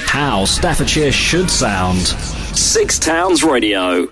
how Staffordshire should sound. Six Towns Radio.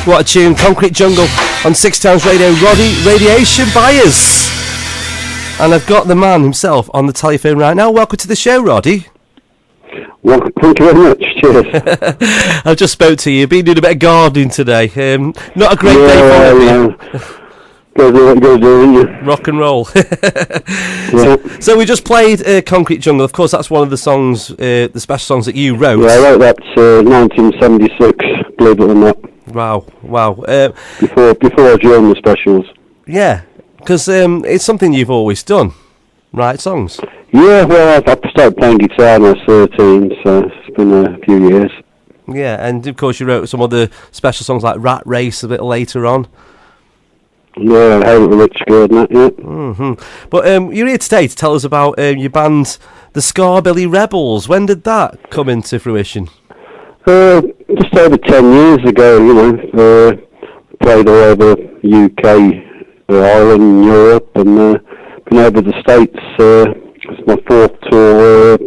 What a tune, Concrete Jungle on Six Towns Radio, Roddy Radiation, Byers. And I've got the man himself on the telephone right now. Welcome to the show, Roddy. Well, thank you very much, cheers. I just spoke to you, been doing a bit of gardening today. Not a great day for it. Go do, rock and roll. Yeah. So we just played Concrete Jungle. Of course, that's one of the songs, the special songs that you wrote. Yeah, I wrote that 1976, believe it or not. Wow. Before I joined the specials. Yeah, because it's something you've always done, write songs. Yeah, well, I started playing guitar when I was 13, so it's been a few years. Yeah, and of course you wrote some other special songs like Rat Race a bit later on. Yeah, I haven't Rich good and that yet. Mm-hmm. But you're here today to tell us about your band, the Skabilly Rebels. When did that come into fruition? Just over 10 years ago, played all over UK, Ireland, Europe, and been over the States. It's my fourth tour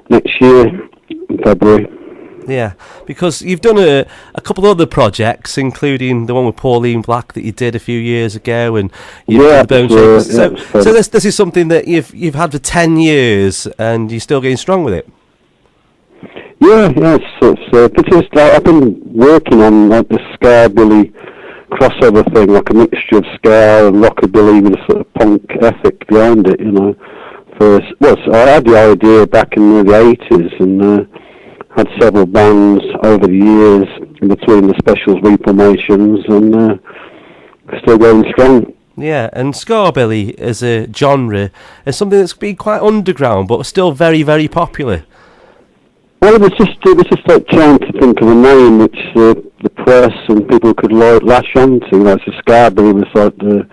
next year, in February. Yeah, because you've done a couple of other projects, including the one with Pauline Black that you did a few years ago, and you've done the Bone Shakers. So this is something that you've had for 10 years, and you're still getting strong with it. Yeah, because I've been working on like the Skabilly crossover thing, like a mixture of ska and rockabilly with a sort of punk ethic behind it, So I had the idea back in the 80s, and had several bands over the years in between the specials reformations, and still going strong. Yeah, and Skabilly as a genre is something that's been quite underground, but still very, very popular. Well, it was just like trying to think of a name which the press and people could lash on to. So Skabilly was like the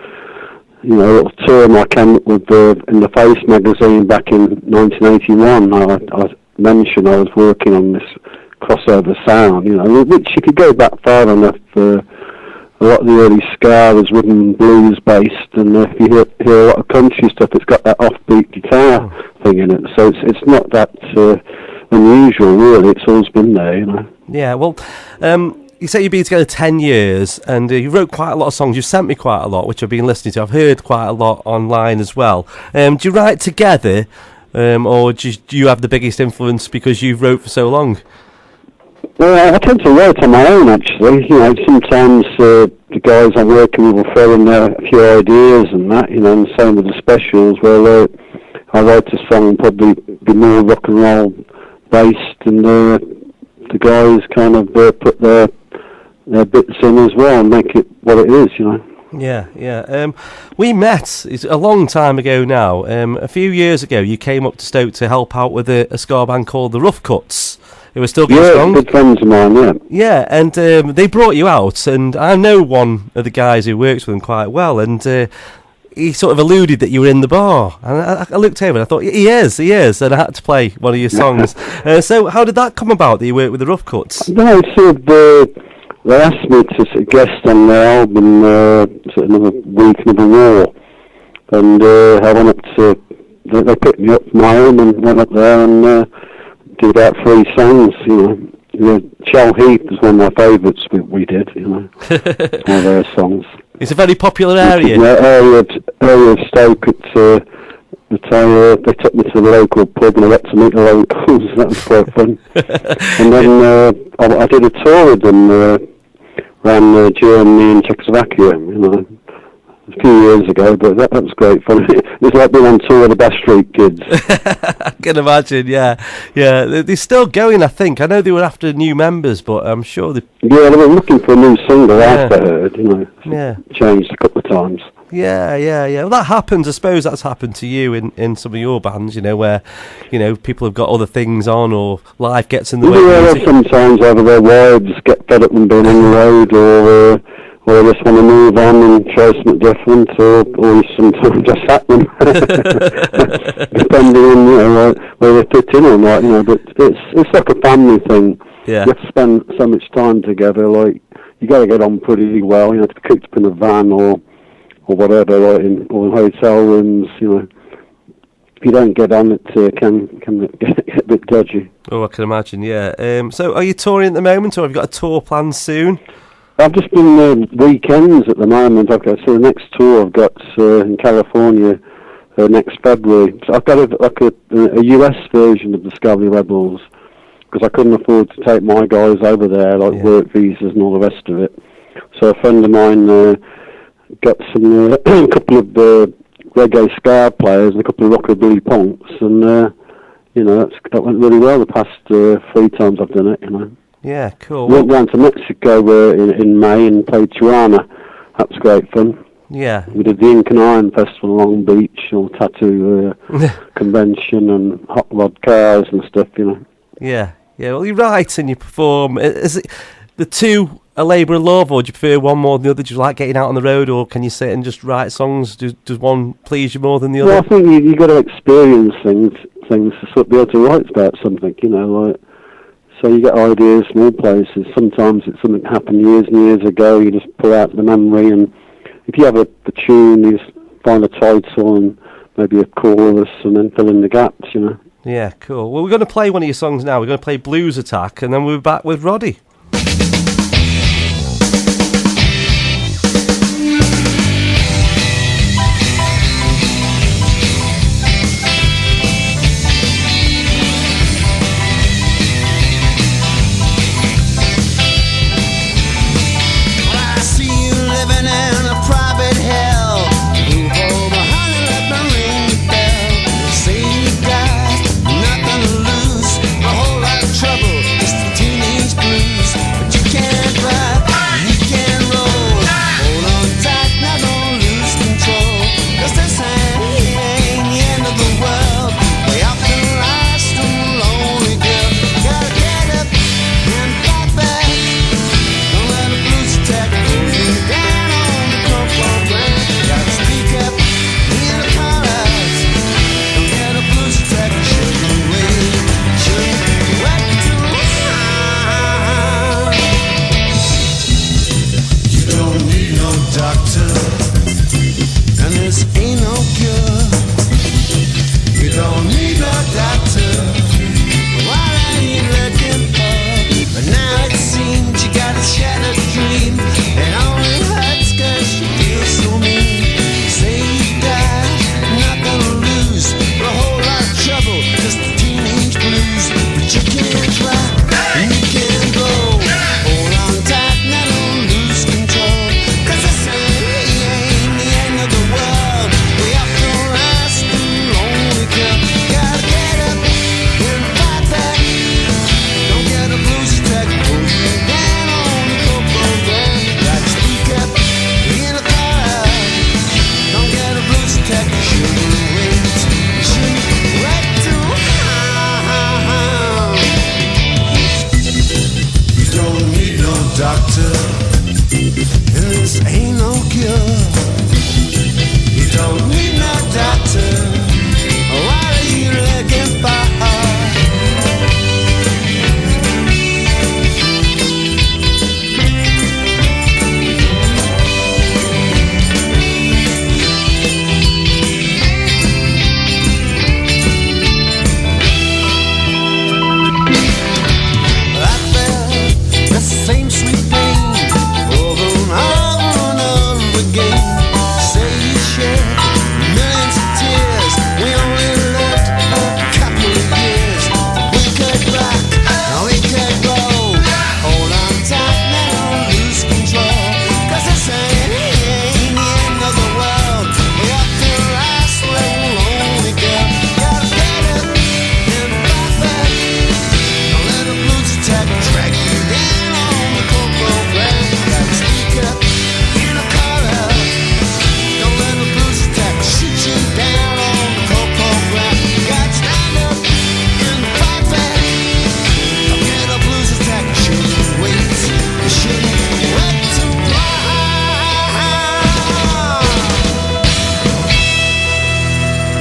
little term I came up with in the Face magazine back in 1981. I mentioned I was working on this crossover sound, which you could go back far enough. A lot of the early ska was rhythm and blues based, and if you hear a lot of country stuff, it's got that offbeat guitar thing in it. So it's not that unusual, really. It's always been there, Yeah, well, you say you've been together 10 years, and you wrote quite a lot of songs. You've sent me quite a lot, which I've been listening to. I've heard quite a lot online as well. Do you write together, or do you have the biggest influence because you've wrote for so long? Well, I tend to write on my own, actually. Sometimes the guys I'm working with will throw in a few ideas and that, and same with the specials. Well, I write a song probably be more rock and roll based, and the guys kind of put their bits in as well and make it what it is, Yeah. We met a long time ago now. A few years ago, you came up to Stoke to help out with a ska band called the Rough Cuts. It was still going strong. Yeah, good friends of mine, yeah. Yeah, and they brought you out, and I know one of the guys who works with them quite well, and he sort of alluded that you were in the bar. And I looked over and I thought, he is, and I had to play one of your songs. So how did that come about, that you worked with the Rough Cuts? No, they asked me to sort of guest on their album, sort of Another Week, Another War. And I went up to, they picked me up from my home and went up there and did about 3 songs, Shell Heath was one of my favourites we did, one of their songs. It's a very popular area. Area of Stoke that they took me to the local pub and I got to meet the locals. That was quite fun. And then I did a tour with them around Germany and Czechoslovakia, a few years ago, but that was great fun. It was like being on tour with the Backstreet Kids. I can imagine, yeah. They're still going, I think. I know they were after new members, but I'm sure they... Yeah, they were looking for a new single after heard, Yeah. Changed a couple of times. Yeah. Well, that happens. I suppose that's happened to you in some of your bands, where, people have got other things on or life gets in the way. Yeah, sometimes either their wives get fed up with being on the road or they just want to move on and try something different, or sometimes just happen, depending on where they fit in or not. But it's like a family thing. Yeah. You have to spend so much time together. Like you got to get on pretty well. To be cooped up in a van or whatever, or in hotel rooms. If you don't get on, it can get a bit dodgy. Oh, I can imagine. Yeah. So, are you touring at the moment, or have you got a tour planned soon? I've just been weekends at the moment. So the next tour I've got in California next February. So I've got a US version of the Skabilly Rebels because I couldn't afford to take my guys over there, work visas and all the rest of it. So a friend of mine got some a couple of reggae ska players and a couple of rockabilly punks, and that went really well the past 3 times I've done it. Yeah, cool. Went down to Mexico in May and played Tijuana. That was great fun. Yeah. We did the Ink and Iron Festival in Long Beach, tattoo convention and hot rod cars and stuff, Yeah. Well, you write and you perform. Is it the two a labour of love, or do you prefer one more than the other? Do you like getting out on the road, or can you sit and just write songs? Does one please you more than the other? Well, I think you got to experience things to sort of be able to write about something, So you get ideas from all places. Sometimes it's something that happened years and years ago. You just pull out the memory, and if you have a tune, you just find a title and maybe a chorus, and then fill in the gaps. Yeah, cool. Well, we're going to play one of your songs now. We're going to play Blues Attack, and then we'll be back with Roddy. Trouble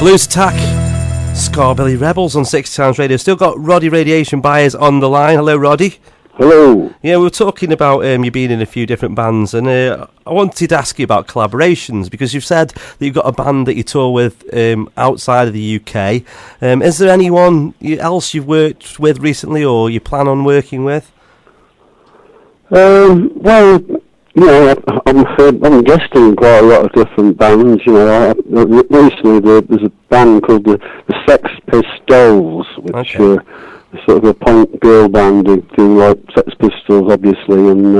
Blues Attack, Skabilly Rebels on 6 Towns Radio. Still got Roddy Radiation Byers on the line. Hello, Roddy. Hello. Yeah, we were talking about you being in a few different bands, and I wanted to ask you about collaborations, because you've said that you've got a band that you tour with outside of the UK. Is there anyone else you've worked with recently, or you plan on working with? Well, you know, I'm guesting quite a lot of different bands. You know, recently there's a band called the Sex Pistols, which are sort of a punk girl band who do like Sex Pistols, obviously, and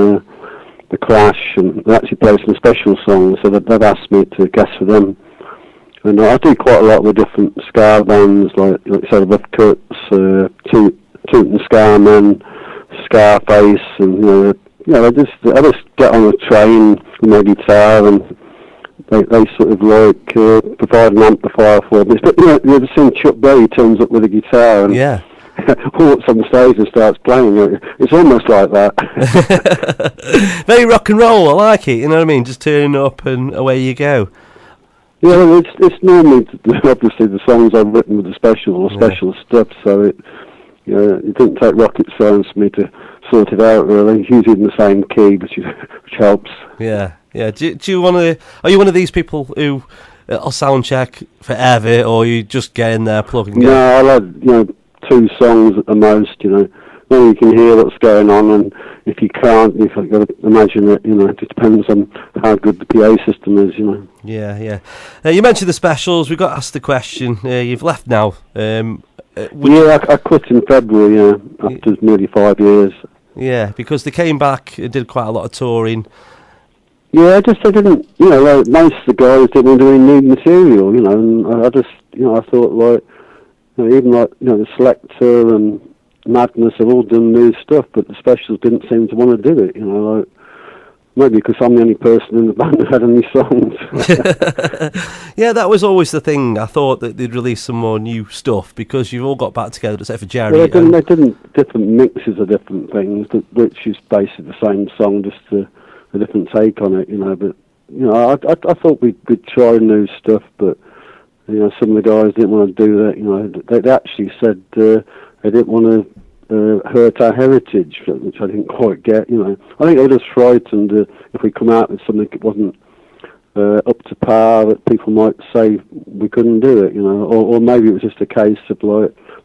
The Clash, and they actually play some special songs, so they've asked me to guest for them. And I do quite a lot with different ska bands, like say the Rough Cuts, Toot and Scarman, Scarface, and I just get on a train with my guitar, and they sort of like provide an amplifier for me. But you ever seen Chuck Berry turns up with a guitar and walks on stage and starts playing? It's almost like that. Very rock and roll. I like it. You know what I mean? Just turning up and away you go. Yeah, it's normally obviously the songs I've written with the special stuff. So it didn't take rocket science for me to sort it out, really. Usually in the same key, which helps. Yeah. Do you want to? Are you one of these people who will sound check forever, or you just get in there, plug and go? No, I like 2 songs at the most. Then you can hear what's going on, and if you can't, you've got to imagine it. It just depends on how good the PA system is. Yeah. You mentioned the specials. We got asked the question. You've left now. I quit in February, after nearly 5 years. Yeah, because they came back and did quite a lot of touring. Yeah, I didn't, like most of the guys didn't do any new material, and I just, I thought, like, even like, the Selector and Madness have all done new stuff, but the specials didn't seem to want to do it, like, maybe because I'm the only person in the band that had any songs. Yeah, that was always the thing. I thought that they'd release some more new stuff, because you've all got back together except for Jerry. Well, they didn't different mixes of different things, which is basically the same song, just a different take on it, but, I thought we'd try new stuff, but, some of the guys didn't want to do that, they actually said they didn't want to hurt our heritage, which I didn't quite get, I think they were just frightened if we come out with something that wasn't up to par, that people might say we couldn't do it, or maybe it was just a case of,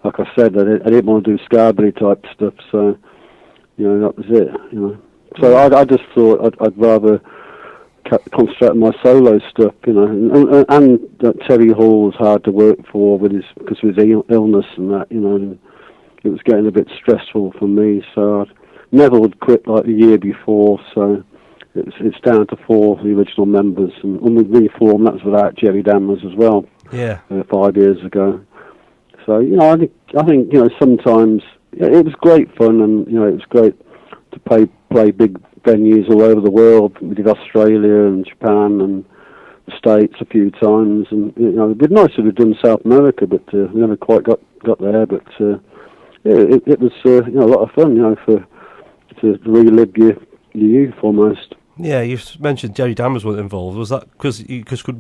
like I said, I didn't want to do Skabilly type stuff, so, that was it, So I just thought I'd rather concentrate on my solo stuff, and Terry Hall was hard to work for because of his illness and that, and it was getting a bit stressful for me, so Neville had quit like the year before, so it's down to 4 of the original members, and when we reformed, that was without Jerry Dammers as well. 5 years ago. So I think sometimes it was great fun, and it was great to play big venues all over the world. We did Australia and Japan and the States a few times, and it'd be nice if we'd done South America, but we never quite got there. But it was a lot of fun, to relive your youth almost. Yeah, you mentioned Jerry Dammers wasn't involved. Was that because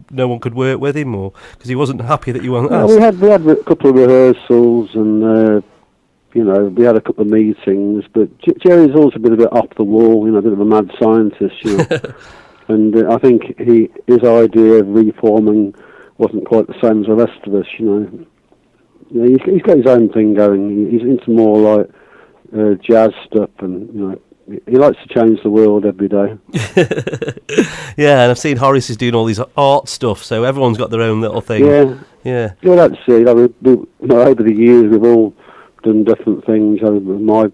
no one could work with him, or because he wasn't happy that you weren't asked? We had a couple of rehearsals, and we had a couple of meetings. But Jerry's also been a bit off the wall, a bit of a mad scientist, and I think his idea of reforming wasn't quite the same as the rest of us, He's got his own thing going. He's into more like jazz stuff, and he likes to change the world every day. Yeah, and I've seen Horace is doing all these art stuff, so everyone's got their own little thing. Yeah, that's it. Over the years we've all done different things. My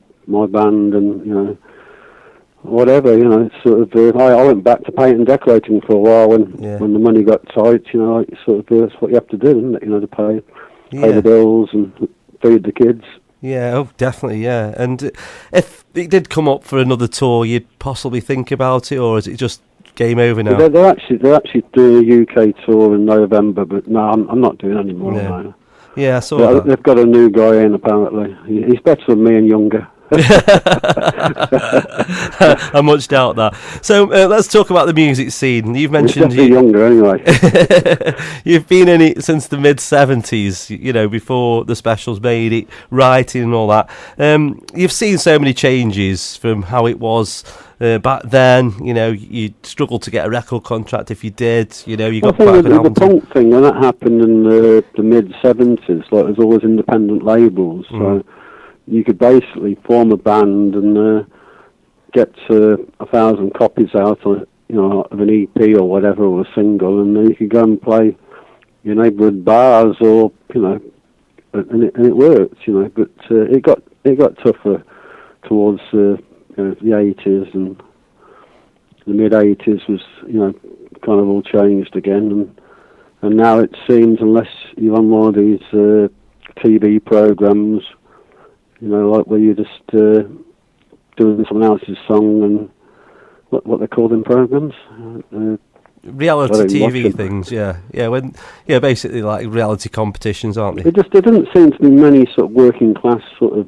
band, and whatever. It's sort of. I went back to paint and decorating for a while when the money got tight. That's what you have to do, isn't it? To pay the bills and feed the kids. Yeah, oh, definitely, yeah. And if it did come up for another tour, you'd possibly think about it, or is it just game over now? They're actually doing a UK tour in November, but no, I'm not doing any more now. Yeah, I saw that. They've got a new guy in, apparently. He's better than me and younger. I much doubt that. So let's talk about the music scene. You've mentioned younger anyway. You've been in it since the mid-70s, you know, before the Specials made it, writing and all that. You've seen so many changes from how it was back then. You know, you struggled to get a record contract if you did. You know, you got back an album. The punk thing, when that happened in the mid-70s, like, there's always independent labels, so you could basically form a band and get 1,000 copies out of an EP or whatever, or a single, and then you could go and play your neighbourhood bars, or, you know, and it worked, you know. But it got tougher towards the 80s, and the mid 80s was, you know, kind of all changed again, and now it seems, unless you're on one of these TV programs, you know, like where you're just doing someone else's song, and what they call them programs, reality TV things, basically like reality competitions, aren't they? There doesn't seem to be many sort of working class sort of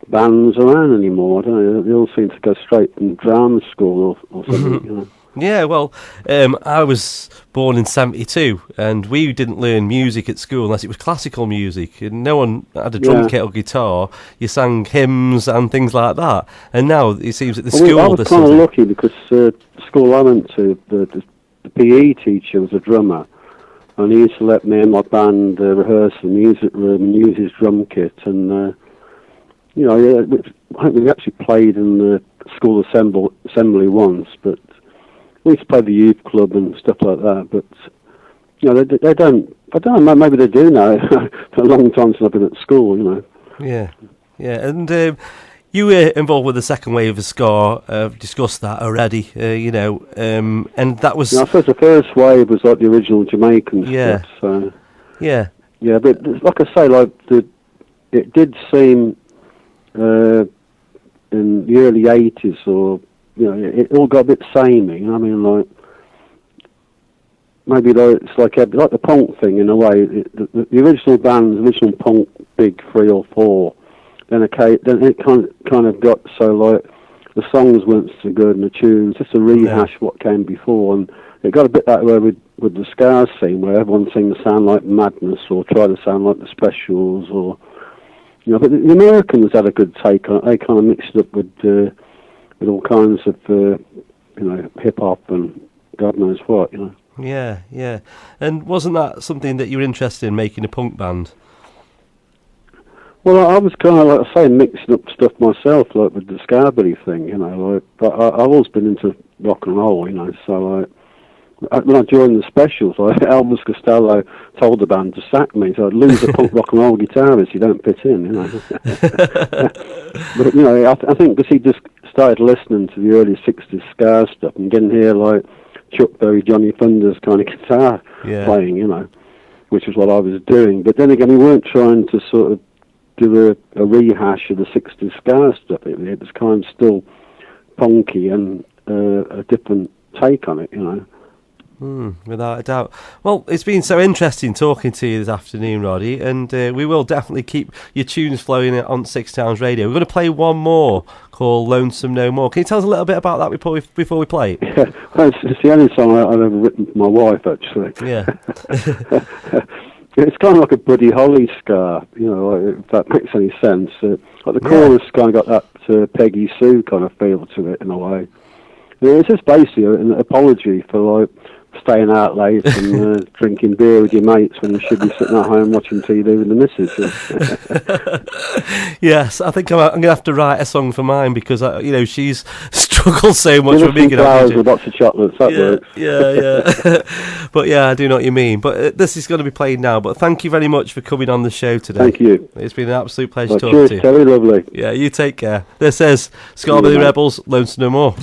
bands around anymore, don't they? They all seem to go straight from drama school or something, you know. Yeah, well, I was born in 72, and we didn't learn music at school unless it was classical music, and no one had a drum kit or guitar. You sang hymns and things like that, and now it seems that the school... I was kind of lucky, because the school I went to, the PE teacher was a drummer, and he used to let me and my band rehearse in the music room and use his drum kit, and, you know, I think we actually played in the school assembly once, but we used to play the youth club and stuff like that, but, you know, they don't, I don't know, maybe they do now. For a long time since I've been at school, you know. Yeah, and you were involved with the second wave of ska. I've discussed that already, you know, and that was... I suppose the first wave was like the original Jamaican stuff, so... Yeah, but like I say, like, it did seem in the early 80s, or... You know, it all got a bit samey. I mean, like, maybe like, it's like the punk thing in a way. The original bands, original punk, big 3 or 4. Then it kind of got so, like, the songs weren't so good and the tunes, just a rehash what came before, and it got a bit that way with the ska scene, where everyone seemed to sound like Madness or try to sound like the Specials, or, you know. But the Americans had a good take on it. They kind of mixed it up with all kinds of, you know, hip-hop and God knows what, you know. Yeah. And wasn't that something that you were interested in, making a punk band? Well, I was kind of, like I say, mixing up stuff myself, like with the Skabilly thing, you know. Like, but I've always been into rock and roll, you know, so, like, when I joined the Specials, like, Elvis Costello told the band to sack me, so I'd lose a punk rock and roll guitarist, you don't fit in, you know. But, you know, I think because he just started listening to the early 60s ska stuff and getting here, like, Chuck Berry, Johnny Thunders kind of guitar playing, you know, which is what I was doing. But then again, we weren't trying to sort of do a rehash of the 60s ska stuff. It was kind of still punky and a different take on it, you know. Without a doubt. Well, it's been so interesting talking to you this afternoon, Roddy, and we will definitely keep your tunes flowing on 6 Towns Radio. We're going to play one more called Lonesome No More. Can you tell us a little bit about that before we play it? Yeah, well, it's the only song I've ever written for my wife, actually. Yeah. It's kind of like a Buddy Holly ska, you know, like, if that makes any sense. Like the chorus kind of got that Peggy Sue kind of feel to it in a way. It's just basically an apology for, like, staying out late and drinking beer with your mates when you should be sitting at home watching TV with the missus. Yes, I think I'm going to have to write a song for mine, because you know, she's struggled so much with making flowers with lots of chocolates. That works. Yeah. But yeah, I do know what you mean. But this is going to be played now. But thank you very much for coming on the show today. Thank you. It's been an absolute pleasure talking cheers, to you. Terry, lovely. Yeah, you take care. This is Skabilly Rebels, Lonesome No More.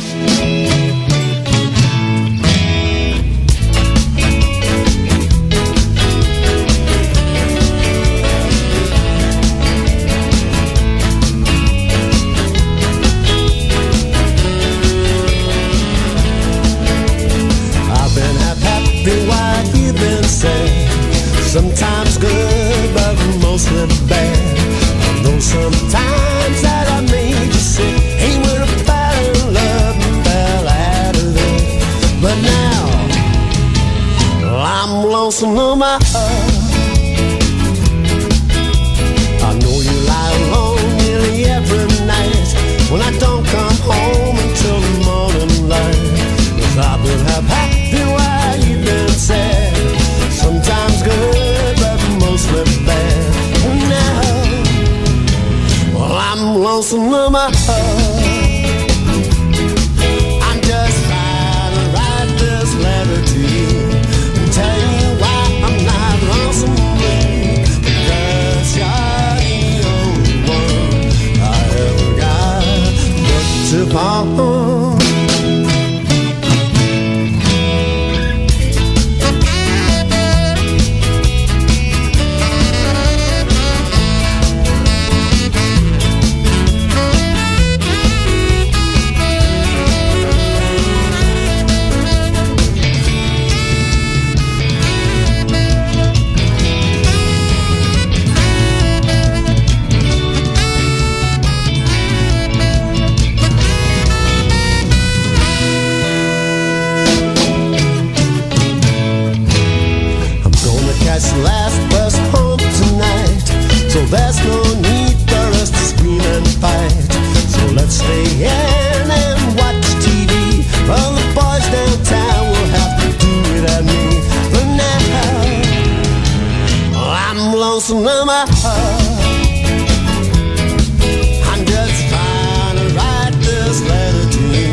Sometimes good, but mostly bad. I know sometimes that I made lonesome on my heart. I know you lie alone nearly every night when I don't come home until the morning light. 'Cause I've been happy while you've been sad. Sometimes good, but mostly bad. And now, well, I'm lonesome on my heart. I'm just trying to write this letter to you and tell you why I'm not lonesome with you. Because you're the only one I ever got looked upon. Catch the last bus home tonight, so there's no need for us to scream and fight. So let's stay in and watch TV. Well, the boys downtown will have to do without me. But now, I'm lonesome on my heart. I'm just trying to write this letter to you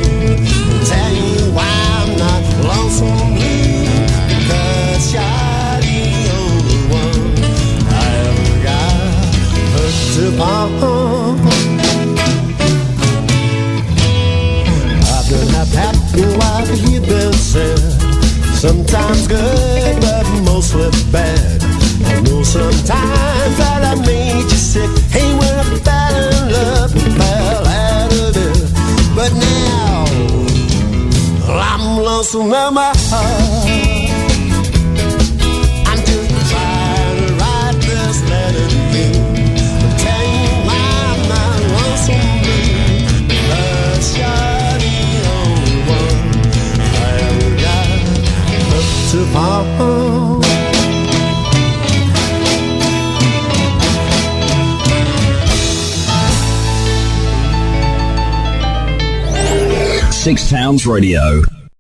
and tell you why I'm not lonesome with you. Because you're the only one I ever got hooked upon. I've been happy while you've been sad. Sometimes good, but mostly bad. I know sometimes that I made you sick. Hey, when I fell in love and fell out of it. But now, I'm lonesome on my heart. I'm just trying to write this letter to you and tell you why I'm not lonesome with you. Because you're the only one I ever got hooked upon. 6 Towns Radio.